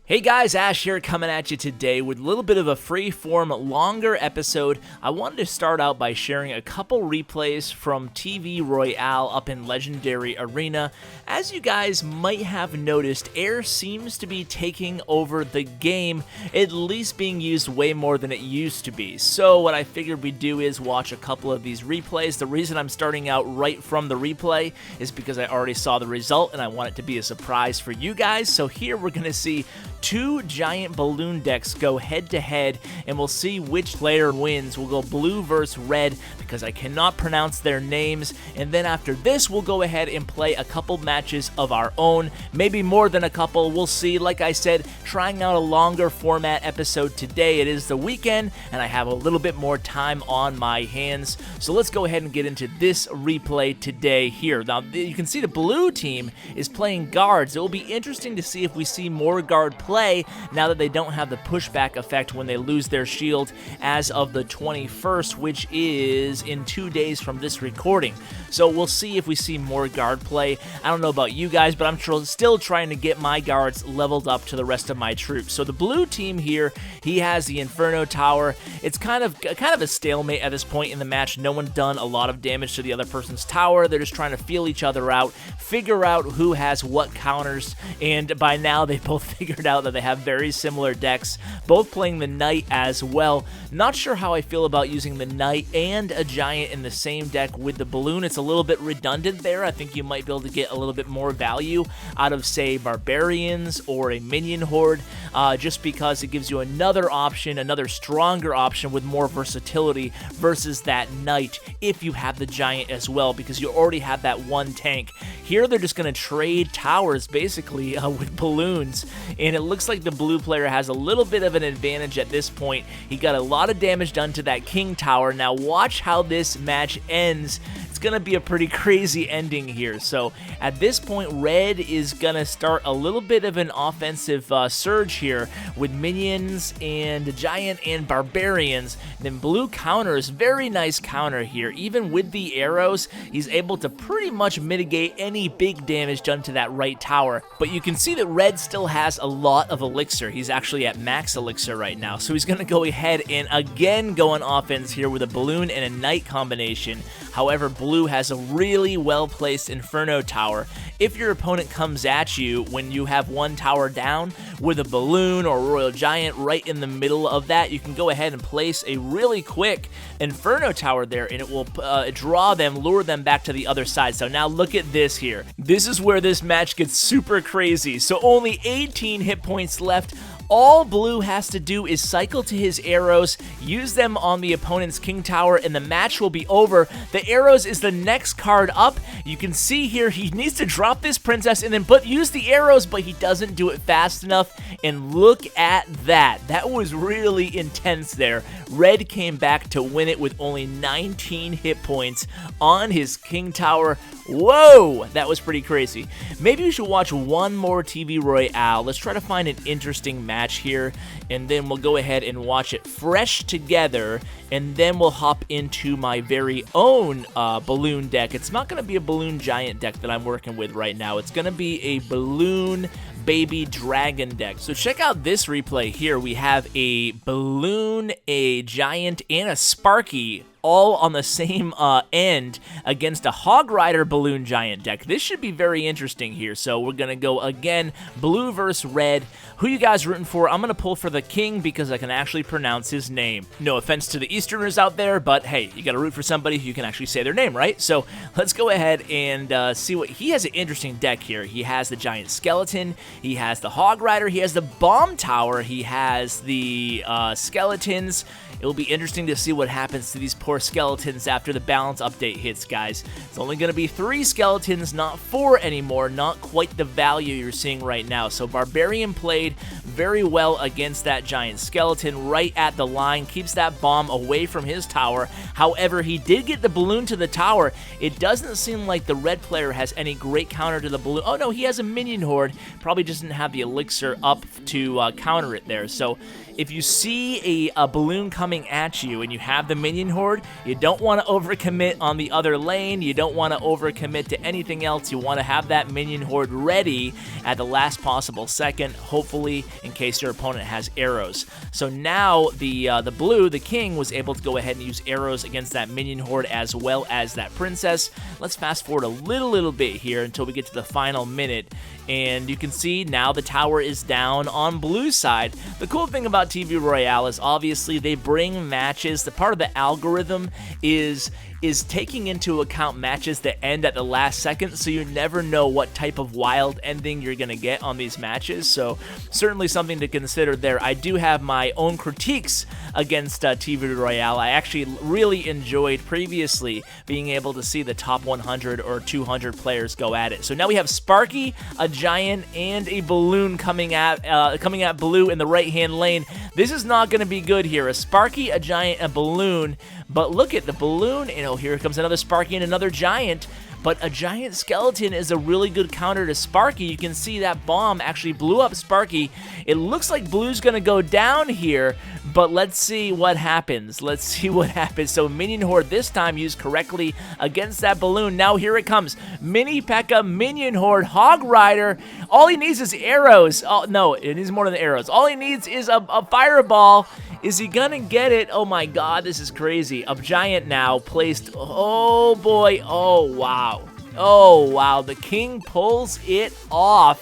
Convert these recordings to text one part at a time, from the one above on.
Hey guys, Ash here coming at you today with a little bit of a free-form, longer episode. I wanted to start out by sharing a couple replays from TV Royale up in Legendary Arena. As you guys might have noticed, air seems to be taking over the game, at least being used way more than it used to be. So what I figured we'd do is watch a couple of these replays. The reason I'm starting out right from the replay is because I already saw the result and I want it to be a surprise for you guys. So here we're going to see two giant balloon decks go head-to-head, and we'll see which player wins. We'll go blue versus red because I cannot pronounce their names, and then after this, we'll go ahead and play a couple matches of our own, maybe more than a couple. We'll see. Like I said, trying out a longer format episode today. It is the weekend, and I have a little bit more time on my hands, so let's go ahead and get into this replay today here. Now, you can see the blue team is playing guards. It will be interesting to see if we see more guard play now that they don't have the pushback effect when they lose their shield as of the 21st, which is in 2 days from this recording. So we'll see if we see more guard play. I don't know about you guys, but I'm still trying to get my guards leveled up to the rest of my troops. So the blue team here, he has the Inferno Tower. It's kind of a stalemate at this point in the match. No one's done a lot of damage to the other person's tower. They're just trying to feel each other out, figure out who has what counters, and by now they both figured out that they have very similar decks, both playing the Knight as well. Not sure how I feel about using the Knight and a Giant in the same deck with the Balloon. It's a little bit redundant there. I think you might be able to get a little bit more value out of, say, Barbarians or a Minion Horde, just because it gives you another option, another stronger option with more versatility versus that Knight if you have the Giant as well, because you already have that one tank. Here they're just going to trade towers basically with balloons, and it looks like the blue player has a little bit of an advantage at this point. He got a lot of damage done to that King Tower. Now watch how this match ends. It's going to be a pretty crazy ending here. So at this point, red is going to start a little bit of an offensive surge here with minions and Giant and Barbarians. Then blue counters, very nice counter here. Even with the arrows, he's able to pretty much mitigate any big damage done to that right tower. But you can see that red still has a lot of elixir. He's actually at max elixir right now. So he's going to go ahead and again go on offense here with a balloon and a Knight combination. However, blue has a really well-placed Inferno Tower. If your opponent comes at you when you have one tower down with a balloon or Royal Giant right in the middle of that, you can go ahead and place a really quick Inferno Tower there, and it will draw them, lure them back to the other side. So now look at this here. This is where this match gets super crazy. So only 18 hit points left. All blue has to do is cycle to his arrows, use them on the opponent's King Tower, and the match will be over. The arrows is the next card up. You can see here he needs to drop this princess and then use the arrows, but he doesn't do it fast enough. And look at that. That was really intense there. Red came back to win it with only 19 hit points on his King Tower. Whoa, that was pretty crazy. Maybe we should watch one more TV Royale. Let's try to find an interesting match here, and then we'll go ahead and watch it fresh together, and then we'll hop into my very own balloon deck. It's not going to be a balloon giant deck that I'm working with right now. It's going to be a balloon baby dragon deck. So check out this replay here. We have a balloon, a giant, and a Sparky all on the same end against a Hog Rider balloon giant deck. This should be very interesting here. So we're going to go again, blue versus red. Who you guys rooting for? I'm going to pull for the king because I can actually pronounce his name. No offense to the Easterners out there, but hey, you got to root for somebody who can actually say their name, right? So let's go ahead and see what he has. An interesting deck here. He has the giant skeleton, he has the Hog Rider, he has the bomb tower, he has the skeletons. It will be interesting to see what happens to these poor skeletons after the balance update hits, guys. It's only going to be 3 skeletons, not 4 anymore. Not quite the value you're seeing right now. So Barbarian played very well against that giant skeleton right at the line. Keeps that bomb away from his tower. However, he did get the balloon to the tower. It doesn't seem like the red player has any great counter to the balloon. Oh, no, he has a minion horde. Probably doesn't have the elixir up to counter it there. So if you see a balloon coming coming at you and you have the minion horde, you don't want to overcommit on the other lane. You don't want to overcommit to anything else. You want to have that minion horde ready at the last possible second, hopefully in case your opponent has arrows. So now the blue, the king, was able to go ahead and use arrows against that minion horde as well as that princess. Let's fast forward a little bit here until we get to the final minute. And you can see now the tower is down on blue's side. The cool thing about TV Royale is obviously they bring matches. The part of the algorithm is taking into account matches that end at the last second, so you never know what type of wild ending you're going to get on these matches. So certainly something to consider there. I do have my own critiques against TV Royale. I actually really enjoyed previously being able to see the top 100 or 200 players go at it. So now we have Sparky, a giant, and a balloon coming at blue in the right-hand lane. This is not going to be good here. A Sparky, a giant, a balloon. But look at the balloon. You know, here comes another Sparky and another giant. But a giant skeleton is a really good counter to Sparky. You can see that bomb actually blew up Sparky. It looks like blue's going to go down here, but let's see what happens. Let's see what happens. So Minion Horde this time used correctly against that balloon. Now here it comes. Mini P.E.K.K.A. Minion Horde Hog Rider. All he needs is arrows. Oh, no, it needs more than arrows. All he needs is a fireball. Is he gonna get it? Oh my god, this is crazy. A giant now placed. Oh boy. Oh wow. Oh wow. The king pulls it off.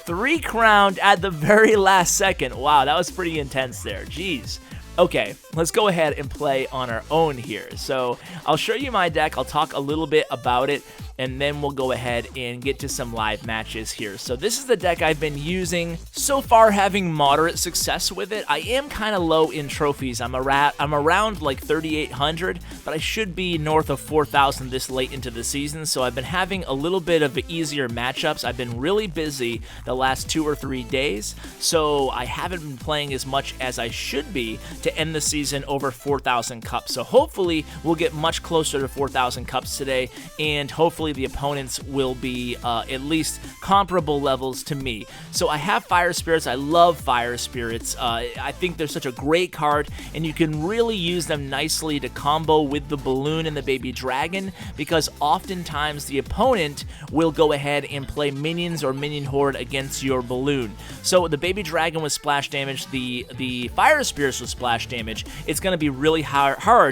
3 crowned at the very last second. Wow, that was pretty intense there. Jeez. Okay, let's go ahead and play on our own here. So I'll show you my deck. I'll talk a little bit about it, and then we'll go ahead and get to some live matches here. So this is the deck I've been using so far, having moderate success with it. I am kind of low in trophies. I'm around like 3,800, but I should be north of 4,000 this late into the season. So I've been having a little bit of easier matchups. I've been really busy the last 2 or 3 days, so I haven't been playing as much as I should be to end the season over 4,000 cups. So hopefully we'll get much closer to 4,000 cups today, and hopefully the opponents will be at least comparable levels to me. So I have Fire Spirits. I love Fire Spirits. I think they're such a great card, and you can really use them nicely to combo with the balloon and the baby dragon, because oftentimes the opponent will go ahead and play minions or minion horde against your balloon. So the baby dragon with splash damage, the Fire Spirits with splash damage. It's going to be really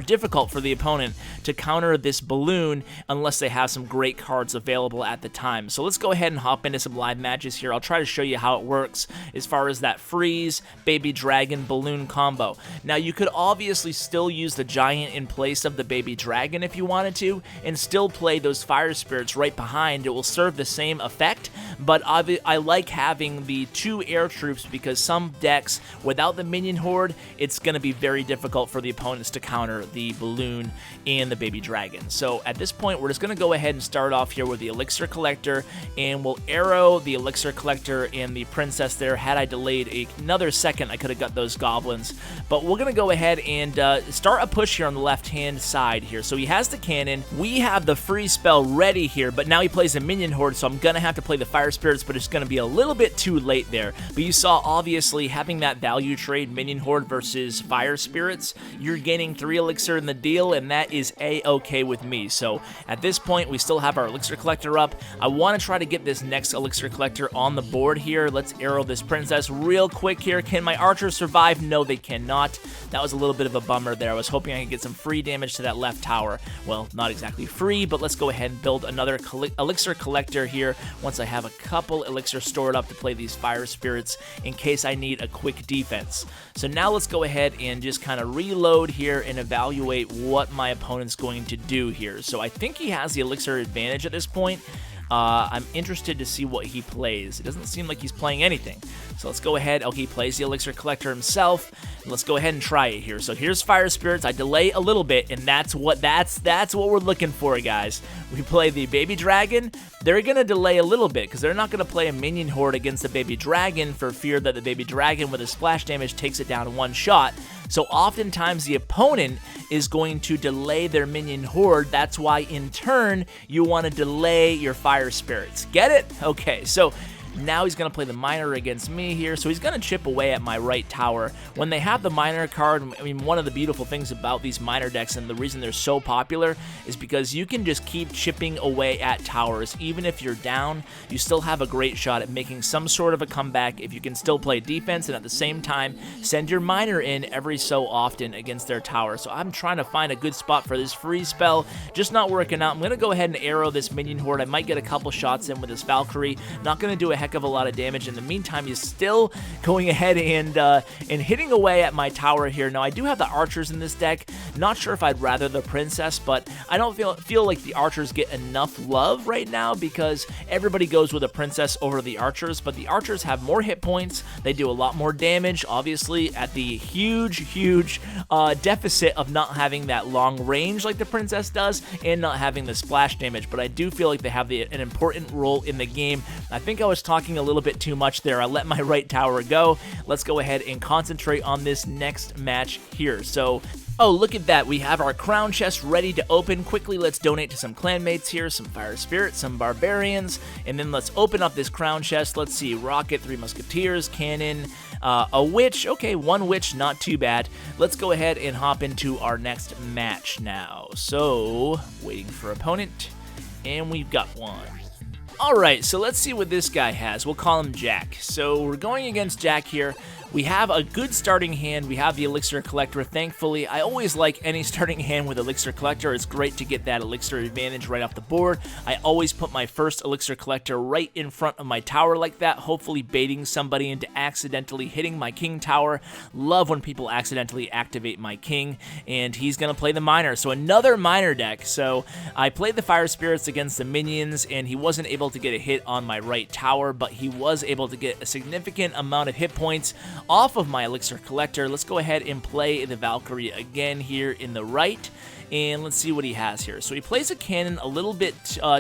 difficult for the opponent to counter this balloon unless they have some great cards available at the time. So let's go ahead and hop into some live matches here. I'll try to show you how it works as far as that freeze, baby dragon, balloon combo. Now you could obviously still use the giant in place of the baby dragon if you wanted to, and still play those Fire Spirits right behind. It will serve the same effect, but I like having the 2 air troops because some decks without the minion horde, it's going to be very difficult for the opponents to counter the balloon and the baby dragon. So at this point, we're just going to go ahead and start off here with the elixir collector, and we'll arrow the elixir collector and the princess there. Had I delayed another second, I could have got those goblins, but we're going to go ahead and start a push here on the left hand side here. So he has the cannon. We have the free spell ready here, but now he plays a minion horde, so I'm going to have to play the Fire Spirits, but it's going to be a little bit too late there. But you saw obviously having that value trade minion horde versus Fire Spirits, you're gaining 3 elixir in the deal, and that is a-okay with me. So at this point, we still have our elixir collector up. I want to try to get this next elixir collector on the board here. Let's arrow this princess real quick here. Can my archers survive? No, they cannot. That was a little bit of a bummer there. I was hoping I could get some free damage to that left tower. Well, not exactly free, but let's go ahead and build another elixir collector here once I have a couple elixir stored up to play these Fire Spirits in case I need a quick defense. So now let's go ahead and just kind of reload here and evaluate what my opponent's going to do here. So I think he has the elixir advantage at this point. I'm interested to see what he plays. It doesn't seem like he's playing anything. So let's go ahead. Okay, he plays the elixir collector himself. Let's go ahead and try it here. So here's Fire Spirits. I delay a little bit, and that's what we're looking for, guys. We play the baby dragon. They're gonna delay a little bit because they're not gonna play a minion horde against the baby dragon for fear that the baby dragon with a splash damage takes it down in one shot. So oftentimes the opponent is going to delay their minion horde. That's why in turn you want to delay your Fire Spirits. Get it? Okay, so Now he's going to play the miner against me here, so he's going to chip away at my right tower. When they have the miner card, I mean, one of the beautiful things about these miner decks and the reason they're so popular is because you can just keep chipping away at towers. Even if you're down, you still have a great shot at making some sort of a comeback if you can still play defense and at the same time send your miner in every so often against their tower. So I'm trying to find a good spot for this freeze spell, just not working out. I'm going to go ahead and arrow this minion horde. I might get a couple shots in with this Valkyrie. Not going to do a heck of a lot of damage. In the meantime, he's still going ahead and hitting away at my tower here. Now, I do have the archers in this deck. Not sure if I'd rather the princess, but I don't feel like the archers get enough love right now because everybody goes with a princess over the archers, but the archers have more hit points. They do a lot more damage, obviously, at the huge deficit of not having that long range like the princess does and not having the splash damage, but I do feel like they have an important role in the game. I think I was talking a little bit too much there. I let my right tower go. Let's go ahead and concentrate on this next match here. So, oh, look at that. We have our crown chest ready to open. Quickly, let's donate to some clanmates here, some fire spirits, some barbarians, and then let's open up this crown chest. Let's see, rocket, 3 musketeers, cannon, a witch. Okay, 1 witch, not too bad. Let's go ahead and hop into our next match now. So, waiting for opponent, and we've got one. Alright, so let's see what this guy has. We'll call him Jack. So we're going against Jack here. We have a good starting hand. We have the Elixir Collector. Thankfully, I always like any starting hand with Elixir Collector. It's great to get that Elixir advantage right off the board. I always put my first Elixir Collector right in front of my tower like that, hopefully baiting somebody into accidentally hitting my king tower. Love when people accidentally activate my king, and he's going to play the miner. So another miner deck. So I played the fire spirits against the minions, and he wasn't able to get a hit on my right tower, but he was able to get a significant amount of hit points off of my Elixir Collector. Let's go ahead and play the Valkyrie again here in the right, and let's see what he has here. So he plays a cannon a little bit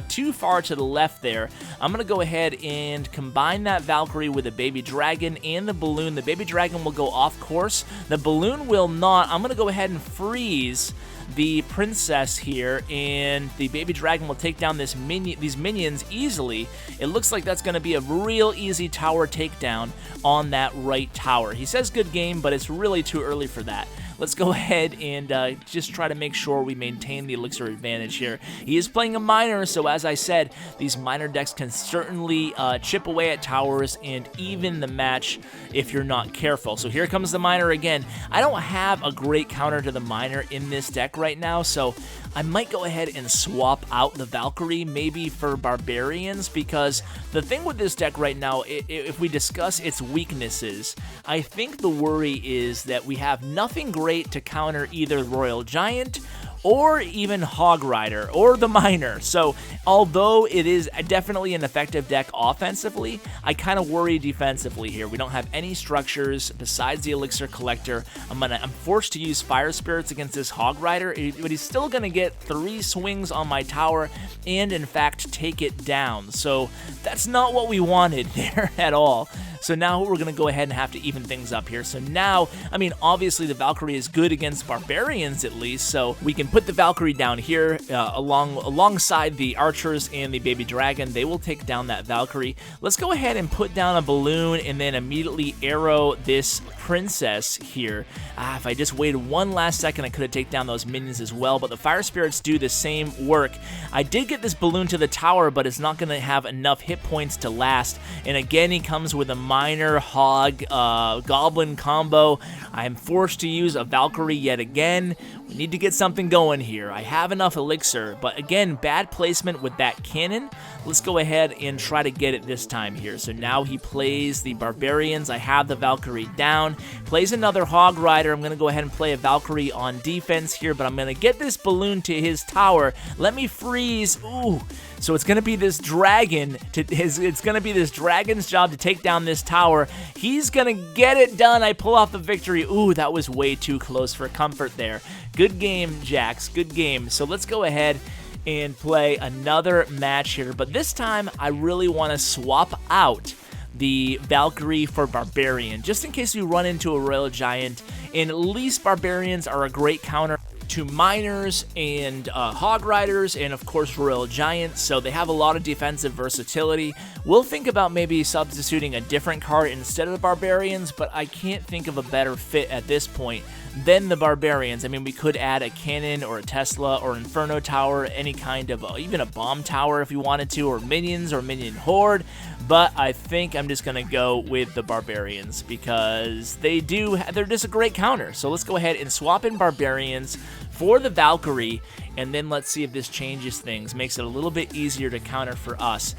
too far to the left there. I'm going to go ahead and combine that Valkyrie with a baby dragon and the balloon. The baby dragon will go off course. The balloon will not. I'm going to go ahead and freeze the princess here, and the baby dragon will take down these minions easily. It looks like that's going to be a real easy tower takedown on that right tower. He says good game, but it's really too early for that. Let's go ahead and just try to make sure we maintain the Elixir advantage here. He is playing a miner, so as I said, these miner decks can certainly chip away at towers and even the match if you're not careful. So here comes the miner again. I don't have a great counter to the miner in this deck right now, so I might go ahead and swap out the Valkyrie maybe for barbarians, because the thing with this deck right now, if we discuss its weaknesses, I think the worry is that we have nothing great to counter either Royal Giant or even Hog Rider or the Miner. So although it is definitely an effective deck offensively, I kind of worry defensively here. We don't have any structures besides the Elixir Collector. I'm forced to use Fire Spirits against this Hog Rider, but he's still going to get 3 swings on my tower and in fact take it down. So that's not what we wanted there at all. So now we're going to go ahead and have to even things up here. So now, I mean, obviously the Valkyrie is good against barbarians at least, so we can put the Valkyrie down here alongside the archers and the baby dragon. They will take down that Valkyrie. Let's go ahead and put down a balloon and then immediately arrow this princess here. If I just waited one last second, I could have taken down those minions as well, but the fire spirits do the same work. I did get this balloon to the tower, but it's not going to have enough hit points to last, and again he comes with a miner hog goblin combo. I'm forced to use a Valkyrie yet again. We need to get something going here. I have enough elixir, but again, bad placement with that cannon. Let's go ahead and try to get it this time here. So now he plays the barbarians. I have the Valkyrie down. Plays another hog rider. I'm going to go ahead and play a Valkyrie on defense here, but I'm going to get this balloon to his tower. Let me freeze. Ooh. So it's going to be this dragon. It's going to be this dragon's job to take down this tower. He's going to get it done. I pull off the victory. Ooh, that was way too close for comfort there. Good game, Jax. Good game. So let's go ahead and play another match here. But this time, I really want to swap out the Valkyrie for Barbarian, just in case we run into a Royal Giant. And at least Barbarians are a great counter 2 miners and hog riders, and of course royal giants, so they have a lot of defensive versatility. We'll think about maybe substituting a different card instead of the barbarians, but I can't think of a better fit at this point than the barbarians. I mean, we could add a cannon or a Tesla or Inferno Tower, any kind of, even a bomb tower if you wanted to, or minions or minion horde, but I think I'm just going to go with the barbarians because they're just a great counter. So let's go ahead and swap in barbarians for the Valkyrie, and then let's see if this changes things, makes it a little bit easier to counter for us.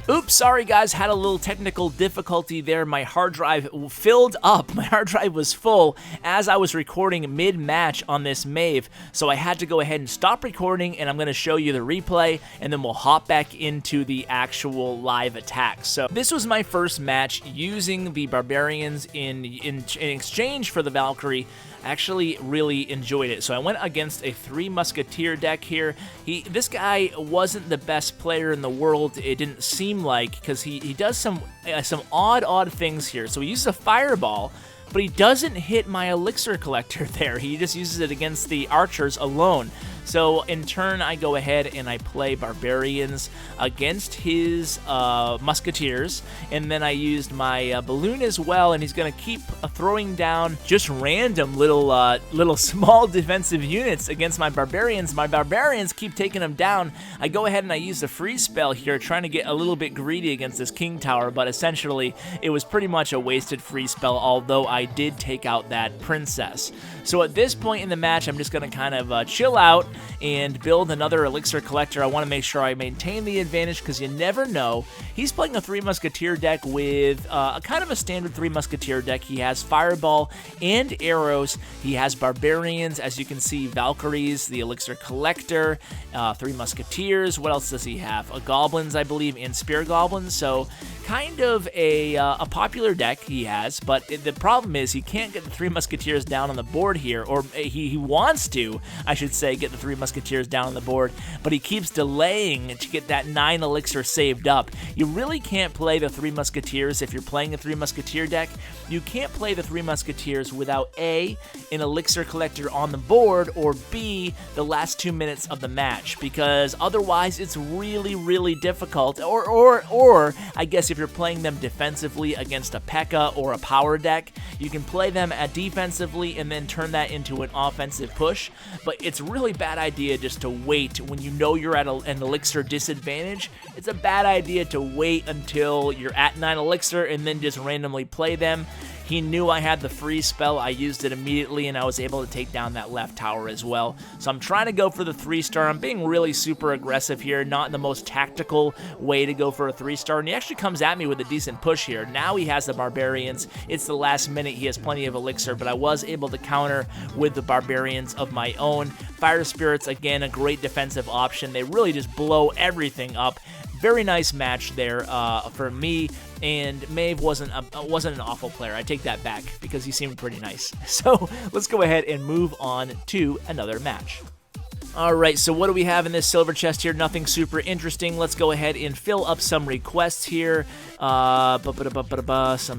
Oops, sorry guys, had a little technical difficulty there. My hard drive filled up. My hard drive was full as I was recording mid-match on this Maeve, so I had to go ahead and stop recording, and I'm going to show you the replay, and then we'll hop back into the actual live attack. So this was my first match using the barbarians in exchange for the Valkyrie. Actually really enjoyed it. So I went against a 3 musketeer deck here. This guy wasn't the best player in the world, it didn't seem like, because he does some odd things here. So he uses a fireball, but he doesn't hit my elixir collector there. He just uses it against the archers alone. So in turn, I go ahead and I play barbarians against his musketeers, and then I used my balloon as well, and he's going to keep throwing down just random little small defensive units against my barbarians. My barbarians keep taking them down. I go ahead and I use the freeze spell here, trying to get a little bit greedy against this king tower, but essentially it was pretty much a wasted freeze spell, although I did take out that princess. So at this point in the match, I'm just going to kind of chill out and build another elixir collector. I want to make sure I maintain the advantage because you never know. He's playing a 3 musketeer deck with a kind of a standard 3 musketeer deck. He has fireball and arrows. He has barbarians, as you can see, Valkyries, the elixir collector, 3 musketeers. What else does he have? Goblins, I believe, and spear goblins. So kind of a popular deck he has, but the problem is he can't get the 3 musketeers down on the board here, or he wants to, I should say, get the 3 musketeers down on the board, but he keeps delaying to get that 9 elixir saved up. You really can't play the 3 musketeers if you're playing a 3 musketeer deck. You can't play the 3 musketeers without A, an elixir collector on the board, or B, the last 2 minutes of the match, because otherwise it's really difficult, or I guess if you're playing them defensively against a P.E.K.K.A. or a power deck, you can play them at defensively and then turn that into an offensive push, but it's a really bad idea just to wait when you know you're at an elixir disadvantage. It's a bad idea to wait until you're at 9 elixir and then just randomly play them. He knew I had the freeze spell, I used it immediately, and I was able to take down that left tower as well. So I'm trying to go for the 3-star. I'm being really super aggressive here, not in the most tactical way to go for a 3-star, and he actually comes at me with a decent push here. Now he has the barbarians. It's the last minute. He has plenty of elixir, but I was able to counter with the barbarians of my own. Fire spirits, again, a great defensive option. They really just blow everything up. Very nice match there for me, and Maeve wasn't an awful player. I take that back because he seemed pretty nice. So let's go ahead and move on to another match. Alright, so what do we have in this silver chest here? Nothing super interesting. Let's go ahead and fill up some requests here. Some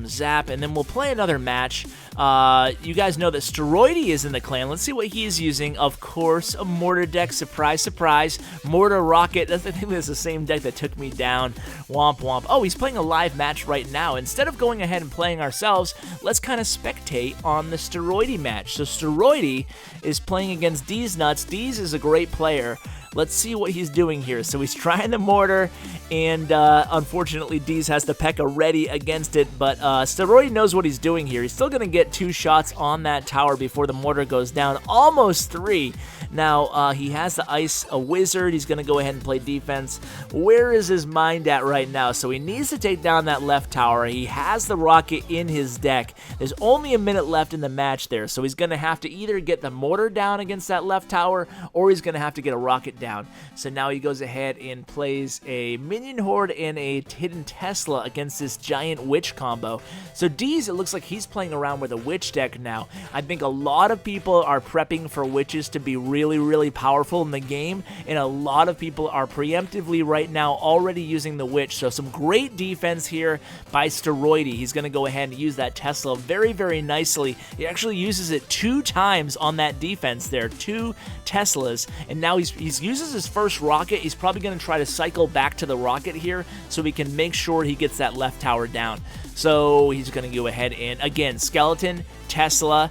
zap, and then we'll play another match. You guys know that Steroidy is in the clan. Let's see what he's using. Of course, a mortar deck. Surprise, surprise. Mortar rocket. I think that's the same deck that took me down. Womp womp. Oh, he's playing a live match right now. Instead of going ahead and playing ourselves, let's kind of spectate on the Steroidy match. So Steroidy is playing against D's Nuts. D's is a great player. Let's see what he's doing here. So he's trying the mortar, and unfortunately Deez has the P.E.K.K.A. ready against it, but Steroidy knows what he's doing here. He's still going to get 2 shots on that tower before the mortar goes down. Almost 3. Now, he has the ice, a wizard. He's going to go ahead and play defense. Where is his mind at right now? So he needs to take down that left tower. He has the rocket in his deck. There's only a minute left in the match there, so he's going to have to either get the mortar down against that left tower, or he's going to have to get a rocket down down. So now he goes ahead and plays a minion horde and a hidden Tesla against this giant witch combo. So D's, it looks like he's playing around with a witch deck now. I think a lot of people are prepping for witches to be really, really powerful in the game, and a lot of people are preemptively right now already using the witch. So some great defense here by Steroidy. He's going to go ahead and use that Tesla very, very nicely. He actually uses it 2 times on that defense there, 2 Teslas, and now he uses his first rocket. He's probably going to try to cycle back to the rocket here so he can make sure he gets that left tower down. So he's going to go ahead and, again, Skeleton, Tesla,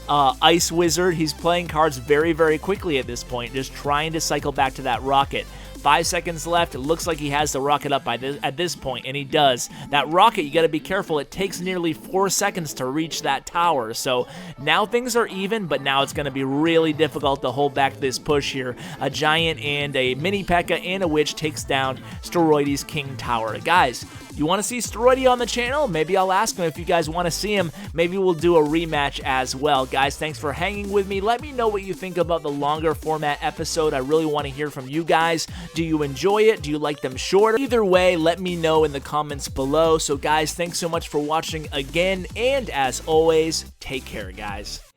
Ice Wizard. He's playing cards very, very quickly at this point, just trying to cycle back to that rocket. 5 seconds left. It looks like he has the rocket up at this point, and he does. That rocket, you got to be careful. It takes nearly 4 seconds to reach that tower. So now things are even, but now it's going to be really difficult to hold back this push here. A giant and a mini P.E.K.K.A. and a witch takes down Steroidy's King Tower. Guys, you want to see Steroidy on the channel? Maybe I'll ask him if you guys want to see him. Maybe we'll do a rematch as well. Guys, thanks for hanging with me. Let me know what you think about the longer format episode. I really want to hear from you guys. Do you enjoy it? Do you like them shorter? Either way, let me know in the comments below. So guys, thanks so much for watching again, and as always, take care, guys.